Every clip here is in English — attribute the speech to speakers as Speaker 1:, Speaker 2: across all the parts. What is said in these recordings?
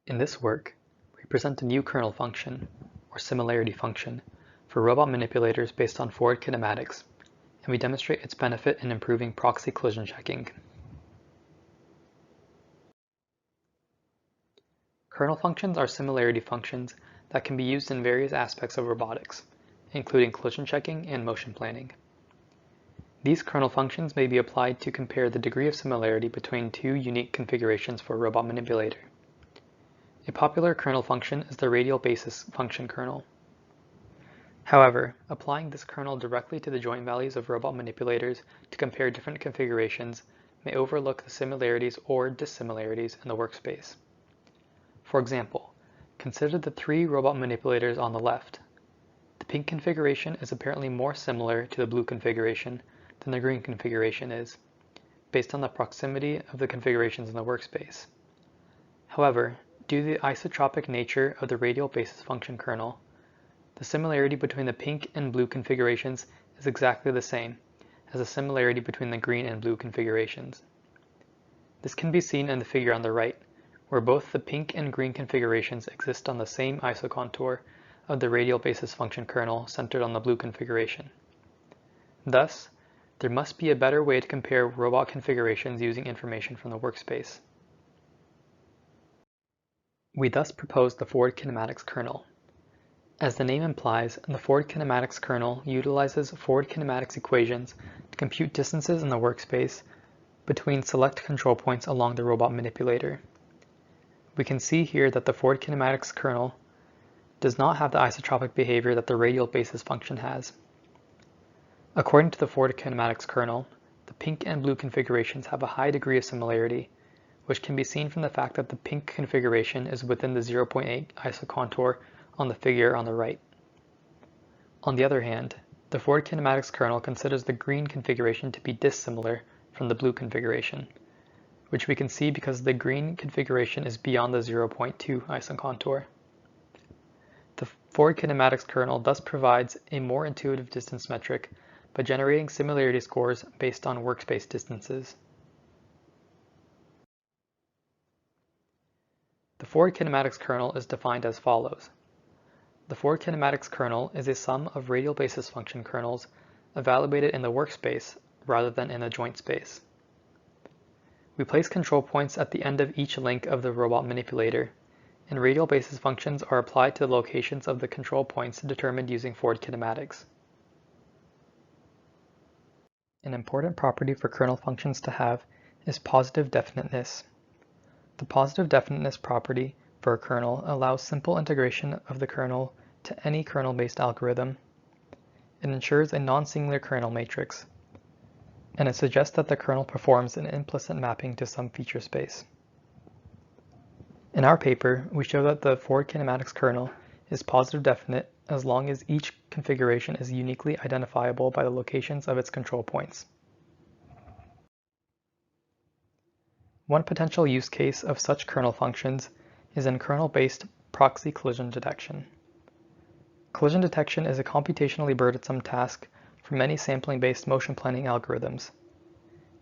Speaker 1: In this work, we present a new kernel function, or similarity function, for robot manipulators based on forward kinematics, and we demonstrate its benefit in improving proxy collision checking. Kernel functions are similarity functions that can be used in various aspects of robotics, including collision checking and motion planning. These kernel functions may be applied to compare the degree of similarity between two unique configurations for a robot manipulator. A popular kernel function is the radial basis function kernel. However, applying this kernel directly to the joint values of robot manipulators to compare different configurations may overlook the similarities or dissimilarities in the workspace. For example, consider the three robot manipulators on the left. The pink configuration is apparently more similar to the blue configuration than the green configuration is, based on the proximity of the configurations in the workspace. However, due to the isotropic nature of the radial basis function kernel, the similarity between the pink and blue configurations is exactly the same as the similarity between the green and blue configurations. This can be seen in the figure on the right, where both the pink and green configurations exist on the same isocontour of the radial basis function kernel centered on the blue configuration. Thus, there must be a better way to compare robot configurations using information from the workspace. We thus propose the forward kinematics kernel. As the name implies, the forward kinematics kernel utilizes forward kinematics equations to compute distances in the workspace between select control points along the robot manipulator. We can see here that the forward kinematics kernel does not have the isotropic behavior that the radial basis function has. According to the forward kinematics kernel, the pink and blue configurations have a high degree of similarity, which can be seen from the fact that the pink configuration is within the 0.8 isocontour on the figure on the right. On the other hand, the forward kinematics kernel considers the green configuration to be dissimilar from the blue configuration, which we can see because the green configuration is beyond the 0.2 isocontour. The forward kinematics kernel thus provides a more intuitive distance metric by generating similarity scores based on workspace distances. The forward kinematics kernel is defined as follows. The forward kinematics kernel is a sum of radial basis function kernels evaluated in the workspace rather than in the joint space. We place control points at the end of each link of the robot manipulator, and radial basis functions are applied to the locations of the control points determined using forward kinematics. An important property for kernel functions to have is positive definiteness. The positive definiteness property for a kernel allows simple integration of the kernel to any kernel-based algorithm. It ensures a non-singular kernel matrix, and it suggests that the kernel performs an implicit mapping to some feature space. In our paper, we show that the forward kinematics kernel is positive definite as long as each configuration is uniquely identifiable by the locations of its control points. One potential use case of such kernel functions is in kernel-based proxy collision detection. Collision detection is a computationally burdensome task for many sampling-based motion planning algorithms,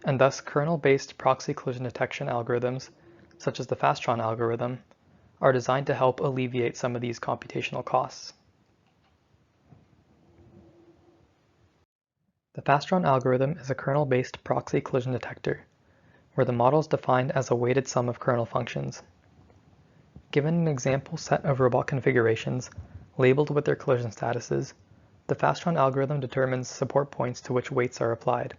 Speaker 1: and thus kernel-based proxy collision detection algorithms, such as the Fastron algorithm, are designed to help alleviate some of these computational costs. The Fastron algorithm is a kernel-based proxy collision detector, where the model is defined as a weighted sum of kernel functions. Given an example set of robot configurations labeled with their collision statuses, the Fastron algorithm determines support points to which weights are applied.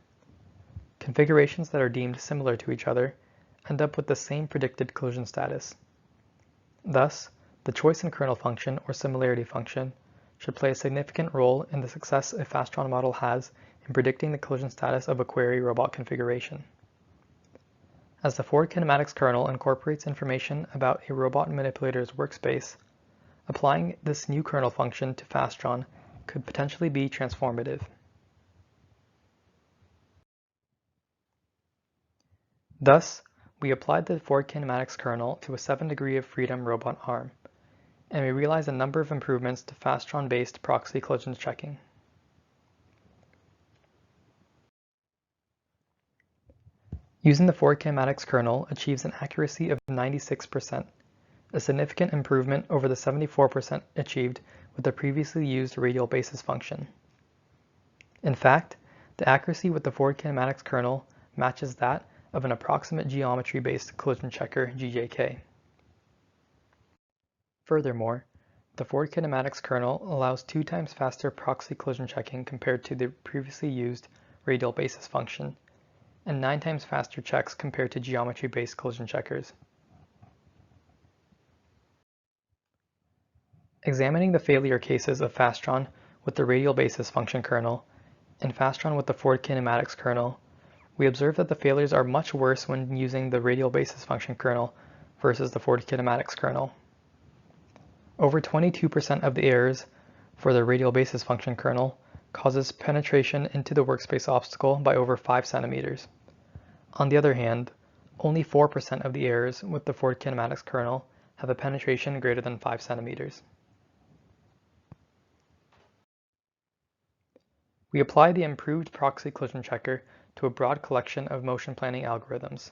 Speaker 1: Configurations that are deemed similar to each other end up with the same predicted collision status. Thus, the choice in kernel function or similarity function should play a significant role in the success a Fastron model has in predicting the collision status of a query robot configuration. As the forward kinematics kernel incorporates information about a robot manipulator's workspace, applying this new kernel function to Fastron could potentially be transformative. Thus, we applied the forward kinematics kernel to a 7 degree of freedom robot arm, and we realized a number of improvements to Fastron-based proxy collision checking. Using the forward kinematics kernel achieves an accuracy of 96%, a significant improvement over the 74% achieved with the previously used radial basis function. In fact, the accuracy with the Ford Kinematics kernel matches that of an approximate geometry-based collision checker GJK. Furthermore, the Ford Kinematics kernel allows 2 times faster proxy collision checking compared to the previously used radial basis function, and 9 times faster checks compared to geometry-based collision checkers. Examining the failure cases of Fastron with the radial basis function kernel and Fastron with the Ford Kinematics kernel, we observe that the failures are much worse when using the radial basis function kernel versus the Ford Kinematics kernel. Over 22% of the errors for the radial basis function kernel causes penetration into the workspace obstacle by over 5 centimeters. On the other hand, only 4% of the errors with the Ford Kinematics kernel have a penetration greater than 5 centimeters. We apply the improved proxy collision checker to a broad collection of motion planning algorithms,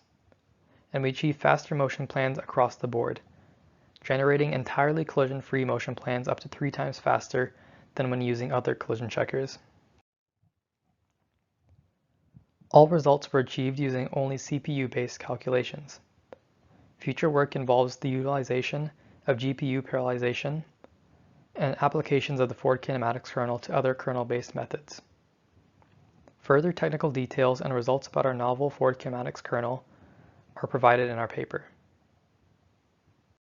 Speaker 1: and we achieve faster motion plans across the board, generating entirely collision-free motion plans up to 3 times faster than when using other collision checkers. All results were achieved using only CPU-based calculations. Future work involves the utilization of GPU parallelization and applications of the Ford Kinematics kernel to other kernel-based methods. Further technical details and results about our novel Ford Kinematics kernel are provided in our paper.